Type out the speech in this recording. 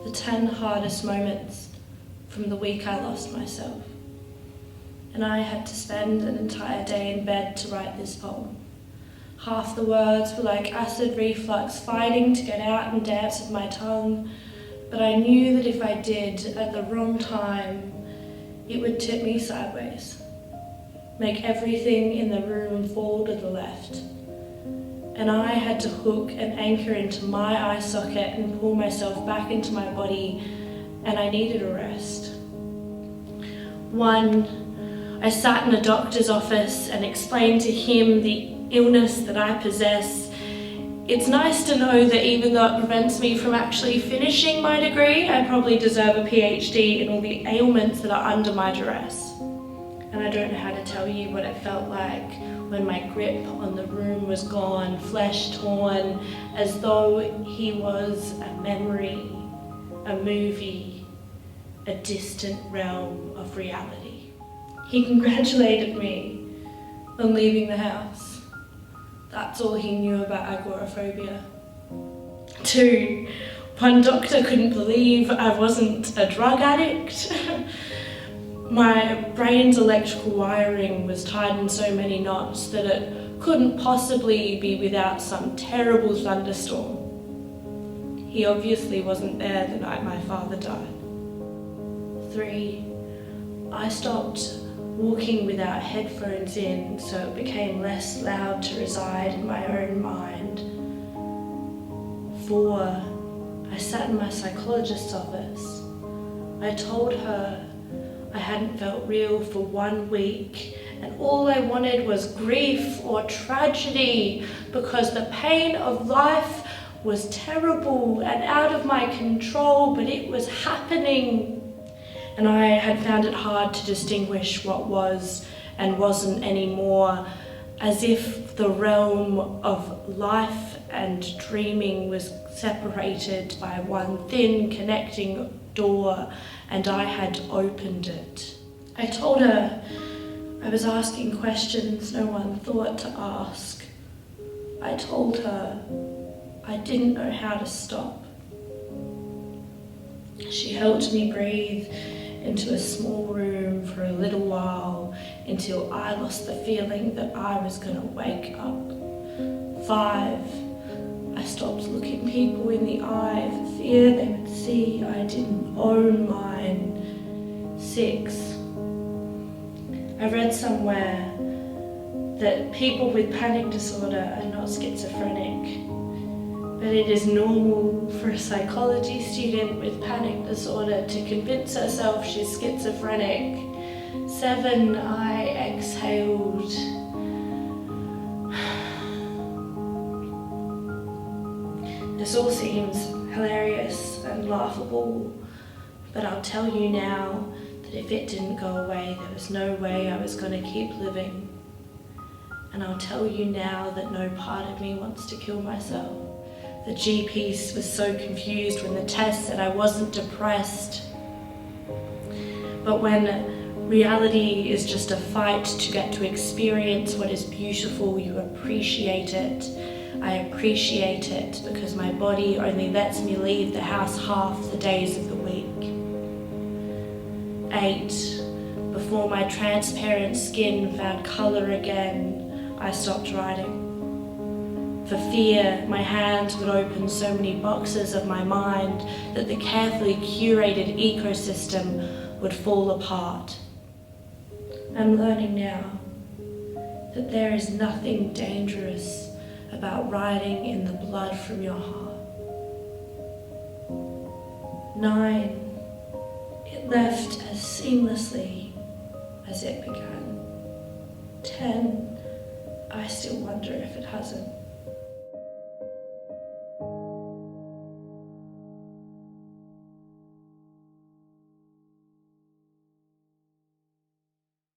the 10 hardest moments from the week I lost myself. And I had to spend an entire day in bed to write this poem. Half the words were like acid reflux fighting to get out and dance with my tongue, but I knew that if I did at the wrong time, it would tip me sideways, make everything in the room fall to the left. And I had to hook and anchor into my eye socket and pull myself back into my body, and I needed a rest. I sat in a doctor's office and explained to him the illness that I possess. It's nice to know that even though it prevents me from actually finishing my degree, I probably deserve a PhD in all the ailments that are under my duress. And I don't know how to tell you what it felt like when my grip on the room was gone, flesh torn, as though he was a memory, a movie, a distant realm of reality. He congratulated me on leaving the house. That's all he knew about agoraphobia. 2, one doctor couldn't believe I wasn't a drug addict. My brain's electrical wiring was tied in so many knots that it couldn't possibly be without some terrible thunderstorm. He obviously wasn't there the night my father died. 3, I stopped walking without headphones in, so it became less loud to reside in my own mind. 4, I sat in my psychologist's office. I told her I hadn't felt real for 1 week, and all I wanted was grief or tragedy, because the pain of life was terrible and out of my control, but it was happening. And I had found it hard to distinguish what was and wasn't anymore, as if the realm of life and dreaming was separated by one thin connecting door, and I had opened it. I told her I was asking questions no one thought to ask. I told her I didn't know how to stop. She helped me breathe into a small room for a little while until I lost the feeling that I was going to wake up. 5, I stopped looking people in the eye for fear they would see I didn't own mine. 6, I read somewhere that people with panic disorder are not schizophrenic, but it is normal for a psychology student with panic disorder to convince herself she's schizophrenic. 7, I exhaled. This all seems hilarious and laughable, but I'll tell you now that if it didn't go away, there was no way I was going to keep living. And I'll tell you now that no part of me wants to kill myself. The GP was so confused when the test said I wasn't depressed. But when reality is just a fight to get to experience what is beautiful, you appreciate it. I appreciate it because my body only lets me leave the house half the days of the week. 8, before my transparent skin found colour again, I stopped writing. For fear my hands would open so many boxes of my mind that the carefully curated ecosystem would fall apart. I'm learning now that there is nothing dangerous about writing in the blood from your heart. 9, it left as seamlessly as it began. 10, I still wonder if it hasn't.